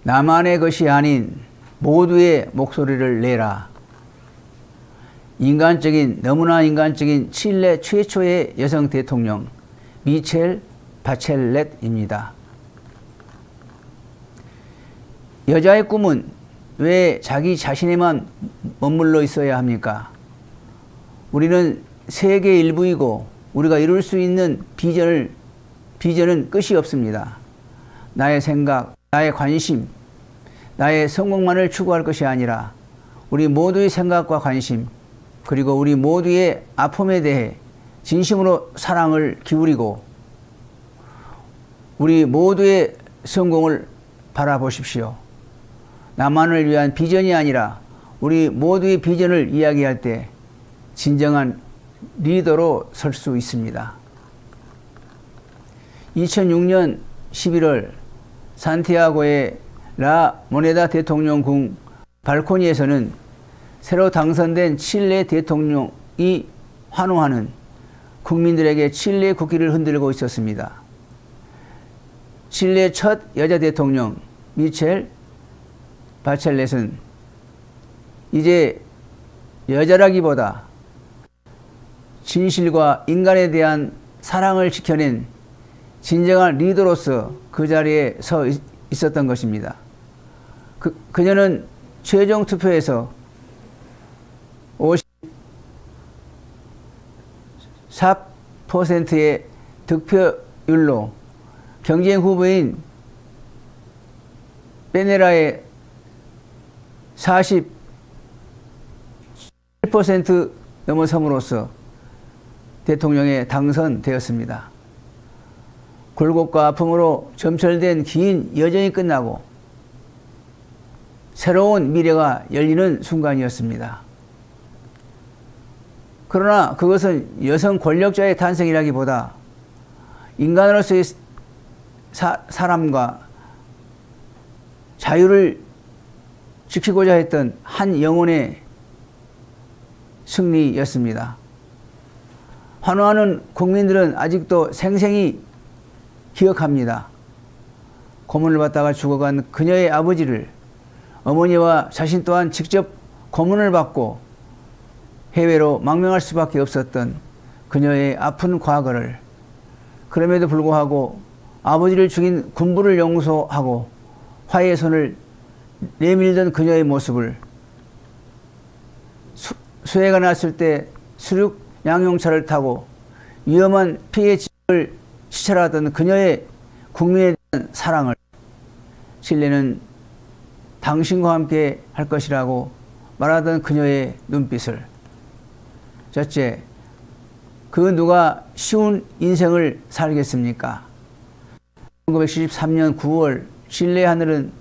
나만의 것이 아닌 모두의 목소리를 내라. 너무나 인간적인 칠레 최초의 여성 대통령 미첼 바첼렛입니다. 여자의 꿈은 왜 자기 자신에만 머물러 있어야 합니까? 우리는 세계의 일부이고 우리가 이룰 수 있는 비전은 끝이 없습니다. 나의 생각, 나의 관심, 나의 성공만을 추구할 것이 아니라 우리 모두의 생각과 관심, 그리고 우리 모두의 아픔에 대해 진심으로 사랑을 기울이고 우리 모두의 성공을 바라보십시오. 나만을 위한 비전이 아니라 우리 모두의 비전을 이야기할 때 진정한 리더로 설 수 있습니다. 2006년 11월 산티아고의 라 모네다 대통령궁 발코니에서는 새로 당선된 칠레 대통령이 환호하는 국민들에게 칠레 국기를 흔들고 있었습니다. 칠레 첫 여자 대통령 미첼 바첼렛은 이제 여자라기보다 진실과 인간에 대한 사랑을 지켜낸 진정한 리더로서 그 자리에 서 있었던 것입니다. 그녀는 최종 투표에서 54%의 득표율로 경쟁 후보인 베네라의 47% 넘어섬으로써 대통령에 당선되었습니다. 굴곡과 아픔으로 점철된 긴 여정이 끝나고 새로운 미래가 열리는 순간이었습니다. 그러나 그것은 여성 권력자의 탄생이라기보다 인간으로서의 사람과 자유를 지키고자 했던 한 영혼의 승리였습니다. 환호하는 국민들은 아직도 생생히 기억합니다. 고문을 받다가 죽어간 그녀의 아버지를, 어머니와 자신 또한 직접 고문을 받고 해외로 망명할 수밖에 없었던 그녀의 아픈 과거를, 그럼에도 불구하고 아버지를 죽인 군부를 용서하고 화해의 손을 내밀던 그녀의 모습을, 수해가 났을 때 수륙 양용차를 타고 위험한 피해 지역을 시찰하던 그녀의 국민에 대한 사랑을, 칠레는 당신과 함께 할 것이라고 말하던 그녀의 눈빛을, 첫째, 그 누가 쉬운 인생을 살겠습니까? 1973년 9월 칠레 하늘은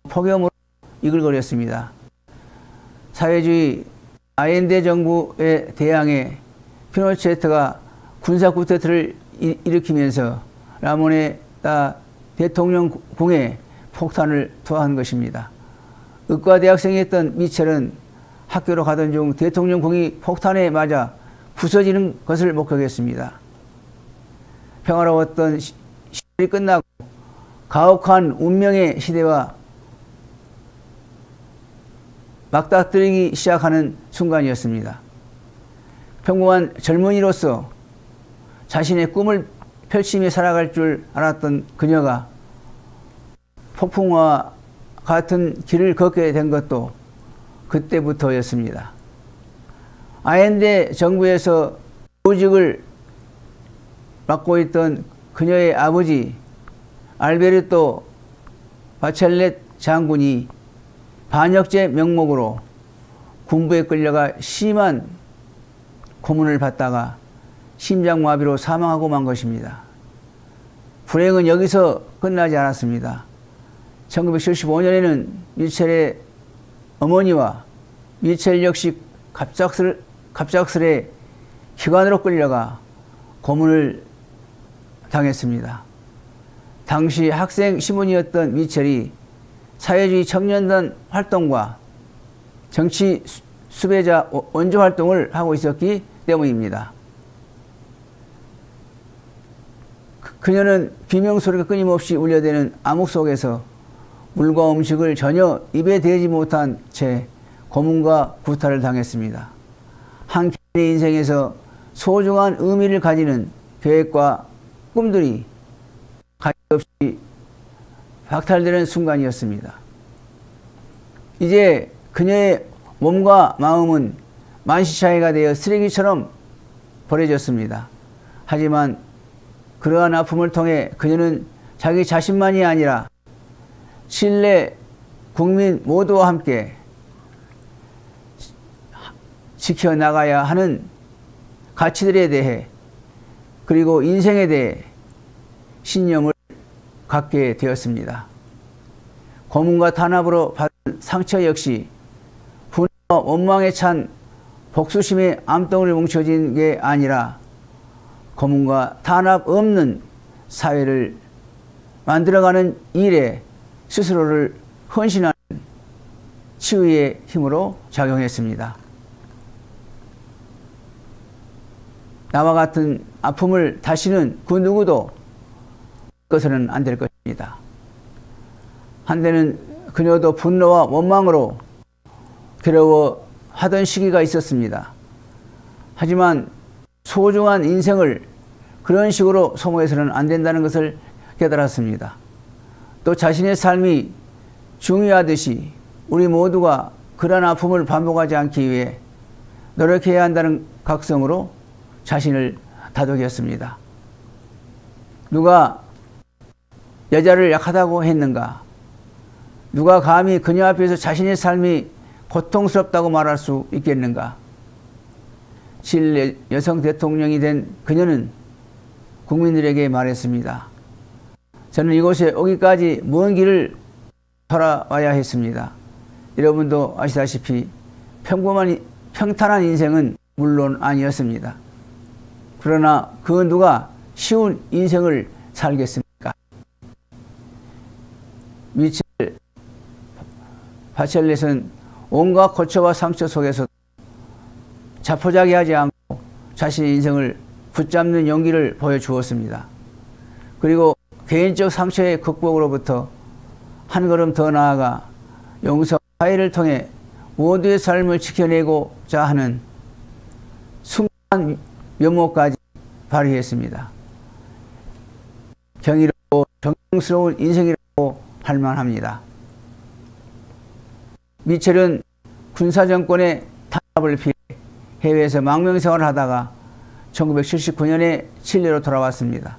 폭염으로 이글거렸습니다. 사회주의 아엔데 정부에 대항해 피노체트가 군사 쿠데타를 일으키면서 라모네다 대통령궁에 폭탄을 투하한 것입니다. 의과 대학생이었던 미첼은 학교로 가던 중 대통령궁이 폭탄에 맞아 부서지는 것을 목격했습니다. 평화로웠던 시절이 끝나고 가혹한 운명의 시대와 맞닥뜨리기 시작하는 순간이었습니다. 평범한 젊은이로서 자신의 꿈을 펼치며 살아갈 줄 알았던 그녀가 폭풍과 같은 길을 걷게 된 것도 그때부터였습니다. 아엔데 정부에서 보직을 맡고 있던 그녀의 아버지 알베르토 바첼렛 장군이 반역죄 명목으로 군부에 끌려가 심한 고문을 받다가 심장마비로 사망하고 만 것입니다. 불행은 여기서 끝나지 않았습니다. 1975년에는 미첼의 어머니와 미첼 역시 갑작스레 기관으로 끌려가 고문을 당했습니다. 당시 학생 신분이었던 미첼이 사회주의 청년단 활동과 정치 수배자 원조 활동을 하고 있었기 때문입니다. 그녀는 비명소리가 끊임없이 울려대는 암흑 속에서 물과 음식을 전혀 입에 대지 못한 채 고문과 구타를 당했습니다. 한 개인의 인생에서 소중한 의미를 가지는 계획과 꿈들이 가차없이 박탈되는 순간이었습니다. 이제 그녀의 몸과 마음은 만시차이가 되어 쓰레기처럼 버려졌습니다. 하지만 그러한 아픔을 통해 그녀는 자기 자신만이 아니라 칠레 국민 모두와 함께 지켜나가야 하는 가치들에 대해 그리고 인생에 대해 신념을 갖게 되었습니다. 고문과 탄압으로 받은 상처 역시 분노와 원망에 찬 복수심의 암덩어리 뭉쳐진 게 아니라 고문과 탄압 없는 사회를 만들어가는 일에 스스로를 헌신하는 치유의 힘으로 작용했습니다. 나와 같은 아픔을 다시는 그 누구도 겪어서는 안 될 것입니다. 한때는 그녀도 분노와 원망으로 괴로워하던 시기가 있었습니다. 하지만 소중한 인생을 그런 식으로 소모해서는 안 된다는 것을 깨달았습니다. 또 자신의 삶이 중요하듯이 우리 모두가 그런 아픔을 반복하지 않기 위해 노력해야 한다는 각성으로 자신을 다독였습니다. 누가 여자를 약하다고 했는가? 누가 감히 그녀 앞에서 자신의 삶이 고통스럽다고 말할 수 있겠는가? 칠레 여성 대통령이 된 그녀는 국민들에게 말했습니다. 저는 이곳에 오기까지 먼 길을 돌아와야 했습니다. 여러분도 아시다시피 평탄한 인생은 물론 아니었습니다. 그러나 그 누가 쉬운 인생을 살겠습니까? 미첼 바첼렛은 온갖 고초와 상처 속에서 자포자기하지 않고 자신의 인생을 붙잡는 용기를 보여주었습니다. 그리고 개인적 상처의 극복으로부터 한 걸음 더 나아가 용서, 화해를 통해 모두의 삶을 지켜내고자 하는 숭고한 면모까지 발휘했습니다. 경이롭고 정성스러운 인생이라고 할 만합니다. 미첼은 군사정권의 탄압을 피해 해외에서 망명생활을 하다가 1979년에 칠레로 돌아왔습니다.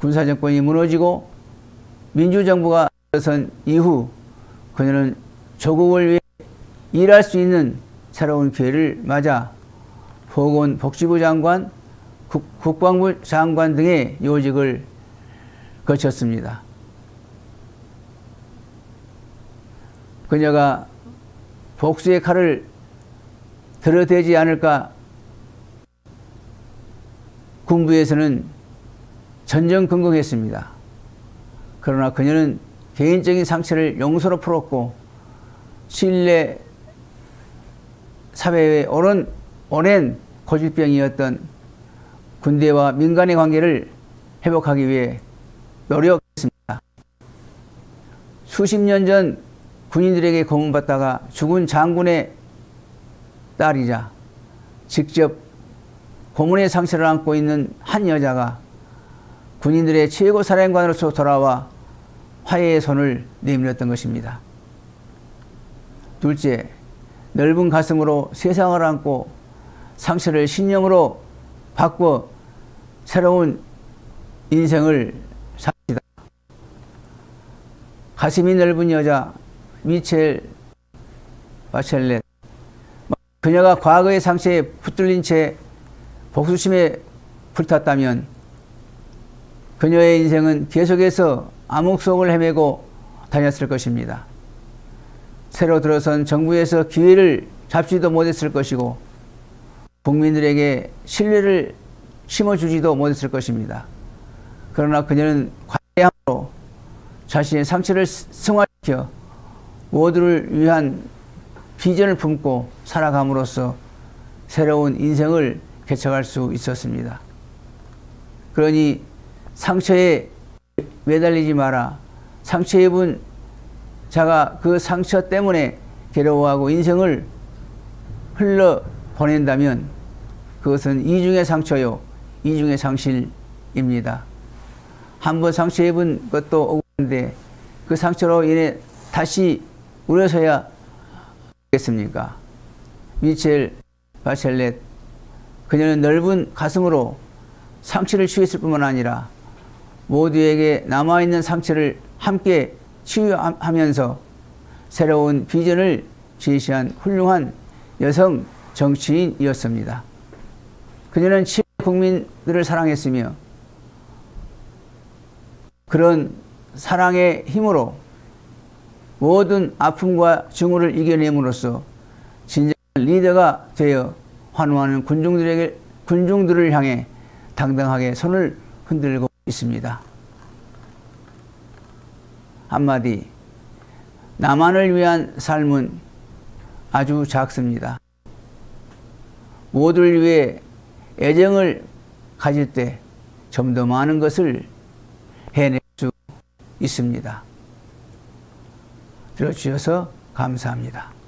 군사정권이 무너지고 민주정부가 들어선 이후 그녀는 조국을 위해 일할 수 있는 새로운 기회를 맞아 보건복지부 장관, 국방부 장관 등의 요직을 거쳤습니다. 그녀가 복수의 칼을 들어대지 않을까 군부에서는 전전긍긍했습니다. 그러나 그녀는 개인적인 상처를 용서로 풀었고 칠레 사회의 오랜 고질병이었던 군대와 민간의 관계를 회복하기 위해 노력했습니다. 수십 년 전 군인들에게 고문받다가 죽은 장군의 딸이자 직접 고문의 상처를 안고 있는 한 여자가 군인들의 최고 사령관으로서 돌아와 화해의 손을 내밀었던 것입니다. 둘째, 넓은 가슴으로 세상을 안고 상처를 신념으로 바꿔 새로운 인생을 삽시다. 가슴이 넓은 여자 미첼 바첼렛, 그녀가 과거의 상처에 붙들린 채 복수심에 불탔다면 그녀의 인생은 계속해서 암흑 속을 헤매고 다녔을 것입니다. 새로 들어선 정부에서 기회를 잡지도 못했을 것이고 국민들에게 신뢰를 심어주지도 못했을 것입니다. 그러나 그녀는 관대함으로 자신의 상처를 승화시켜 모두를 위한 비전을 품고 살아감으로써 새로운 인생을 개척할 수 있었습니다. 그러니 상처에 매달리지 마라. 상처 입은 자가 그 상처 때문에 괴로워하고 인생을 흘러 보낸다면 그것은 이중의 상처요, 이중의 상실입니다. 한번 상처 입은 것도 억울한데 그 상처로 인해 다시 울어서야 하겠습니까? 미첼 바첼렛, 그녀는 넓은 가슴으로 상처를 치유했을 뿐만 아니라 모두에게 남아있는 상처를 함께 치유하면서 새로운 비전을 제시한 훌륭한 여성 정치인이었습니다. 그녀는 칠레 국민들을 사랑했으며 그런 사랑의 힘으로 모든 아픔과 증오를 이겨냄으로써 진정한 리더가 되어 환호하는 군중들을 향해 당당하게 손을 흔들고 있습니다. 한마디, 나만을 위한 삶은 아주 작습니다. 모두를 위해 애정을 가질 때 좀 더 많은 것을 해낼 수 있습니다. 들어주셔서 감사합니다.